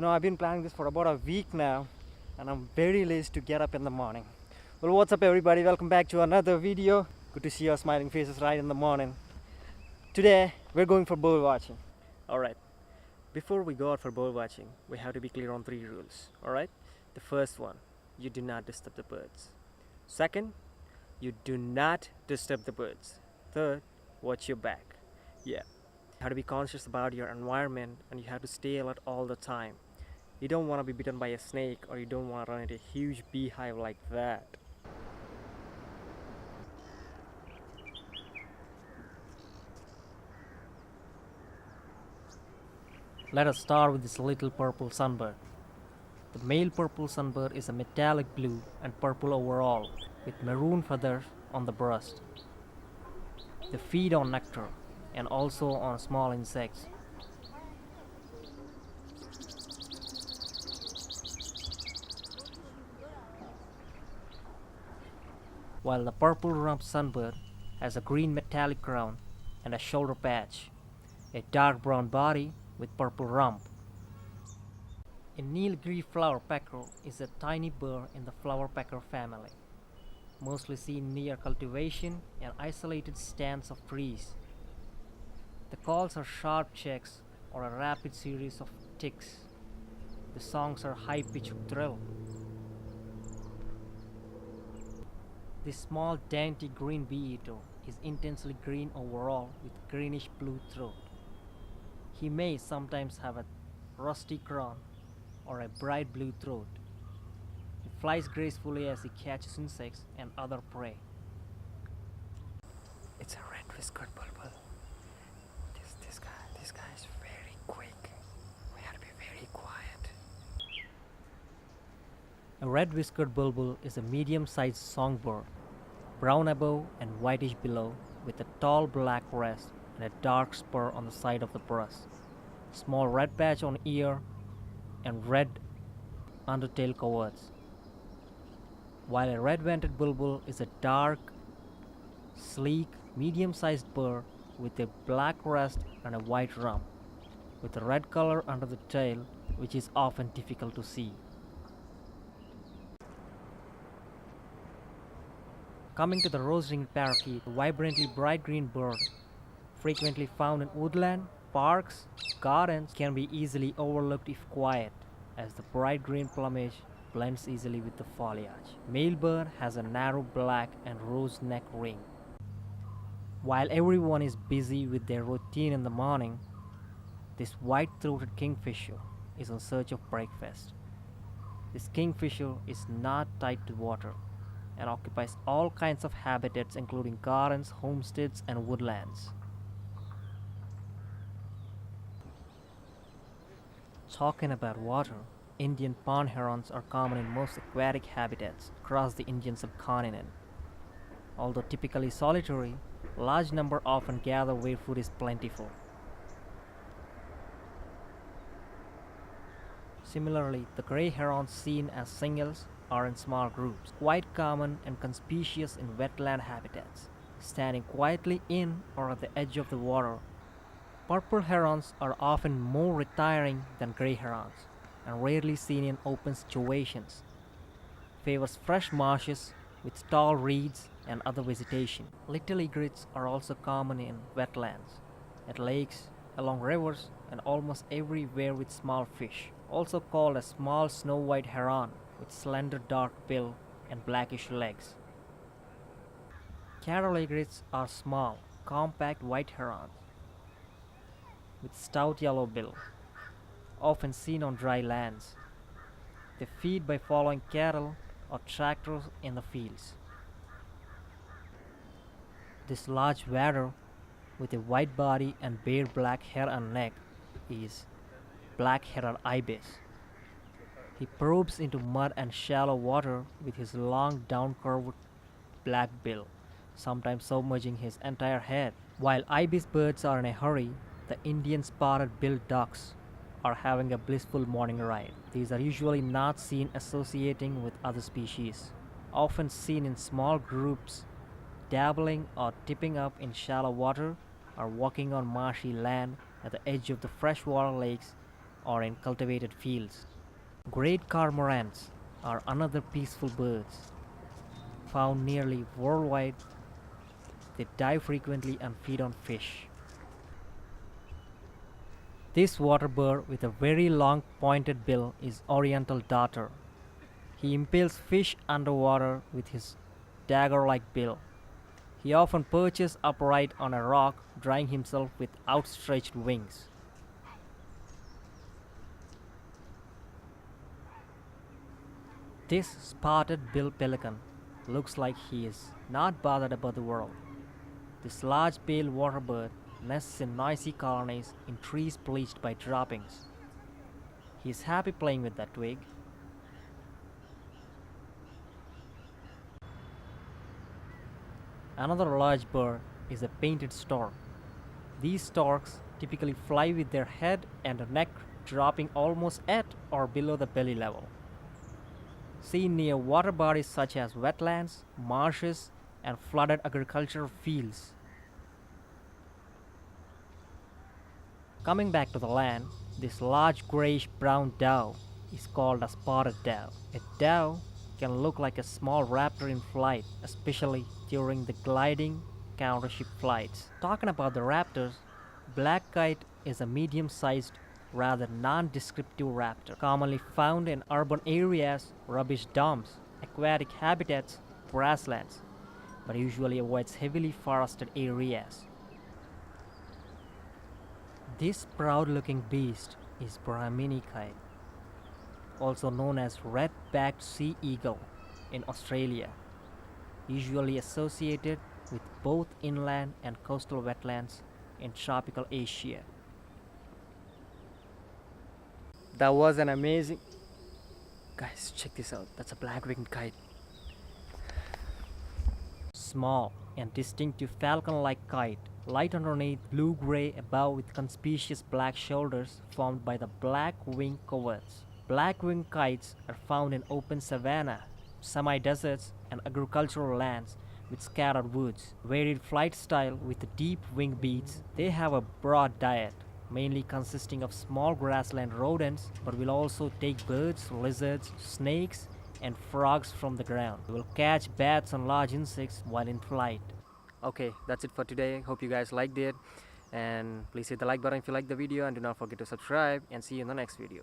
I've been planning this for about a week now, and I'm very lazy to get up in the morning. Well, what's up, everybody? Welcome back to another video. Good to see your smiling faces right in the morning. Today, we're going for bird watching. Alright, before we go out for bird watching, we have to be clear on 3 rules. Alright, the first one, you do not disturb the birds. Second, you do not disturb the birds. Third, watch your back. Yeah. You have to be conscious about your environment, and you have to stay alert all the time. You don't want to be bitten by a snake, or you don't want to run into a huge beehive like that. Let us start with this little purple sunbird. The male purple sunbird is a metallic blue and purple overall, with maroon feathers on the breast. They feed on nectar and also on small insects. While the purple rump sunbird has a green metallic crown and a shoulder patch, a dark brown body with purple rump. A Nilgiri flower pecker is a tiny bird in the flower pecker family, mostly seen near cultivation and isolated stands of trees. The calls are sharp checks or a rapid series of ticks. The songs are high-pitched thrill. This small dainty green bee-eater is intensely green overall with greenish blue throat. He may sometimes have a rusty crown or a bright blue throat. He flies gracefully as he catches insects and other prey. It's a red-whiskered bulbul. This guy is very quick. We have to be very quiet. A red-whiskered bulbul is a medium-sized songbird, brown above and whitish below, with a tall black crest and a dark spur on the side of the breast, small red patch on ear, and red undertail coverts. While a red-vented bulbul is a dark, sleek, medium-sized bird with a black crest and a white rump, with a red color under the tail, which is often difficult to see. Coming to the rose-ringed parakeet, a vibrantly bright green bird, frequently found in woodland, parks, gardens, can be easily overlooked if quiet, as the bright green plumage blends easily with the foliage. Male bird has a narrow black and rose neck ring. While everyone is busy with their routine in the morning, this white-throated kingfisher is in search of breakfast. This kingfisher is not tied to water and occupies all kinds of habitats including gardens, homesteads, and woodlands. Talking about water, Indian pond herons are common in most aquatic habitats across the Indian subcontinent. Although typically solitary, large number often gather where food is plentiful. Similarly, the grey herons seen as singles are in small groups, quite common and conspicuous in wetland habitats, standing quietly in or at the edge of the water. Purple herons are often more retiring than grey herons and rarely seen in open situations. Favors fresh marshes with tall reeds and other vegetation. Little egrets are also common in wetlands, at lakes, along rivers, and almost everywhere with small fish. Also called a small snow-white heron with slender dark bill and blackish legs. Cattle egrets are small, compact white herons with stout yellow bill, often seen on dry lands. They feed by following cattle or tractors in the fields. This large wadder with a white body and bare black hair and neck is black-headed ibis. He probes into mud and shallow water with his long down-curved black bill, sometimes submerging his entire head. While ibis birds are in a hurry, the Indian spotted-billed ducks are having a blissful morning ride. These are usually not seen associating with other species, often seen in small groups, dabbling or tipping up in shallow water or walking on marshy land at the edge of the freshwater lakes or in cultivated fields. Great cormorants are another peaceful birds. Found nearly worldwide, they dive frequently and feed on fish. This water bird with a very long pointed bill is Oriental Darter. He impales fish underwater with his dagger-like bill. He often perches upright on a rock, drying himself with outstretched wings. This spotted-billed pelican looks like he is not bothered about the world. This large pale water bird nests in noisy colonies in trees bleached by droppings. He is happy playing with that twig. Another large bird is a painted stork. These storks typically fly with their head and neck dropping almost at or below the belly level. Seen near water bodies such as wetlands, marshes, and flooded agricultural fields. Coming back to the land, this large grayish-brown dove is called a spotted dove. A dove can look like a small raptor in flight, especially during the gliding countership flights. Talking about the raptors, black kite is a medium-sized, rather non-descriptive raptor, commonly found in urban areas, rubbish dumps, aquatic habitats, grasslands, but usually avoids heavily forested areas. This proud-looking beast is Brahmini kite, also known as red-backed sea eagle in Australia, usually associated with both inland and coastal wetlands in tropical Asia. That was an amazing... Guys, check this out. That's a black-winged kite. Small and distinctive falcon-like kite, light underneath, blue-gray above with conspicuous black shoulders formed by the black wing coverts. Black-winged kites are found in open savanna, semi-deserts, and agricultural lands with scattered woods. Varied flight style with deep wing beats, they have a broad diet, mainly consisting of small grassland rodents, but will also take birds, lizards, snakes, and frogs from the ground. They will catch bats and large insects while in flight. Okay, that's it for today. Hope you guys liked it, and please hit the like button if you liked the video, and do not forget to subscribe, and see you in the next video.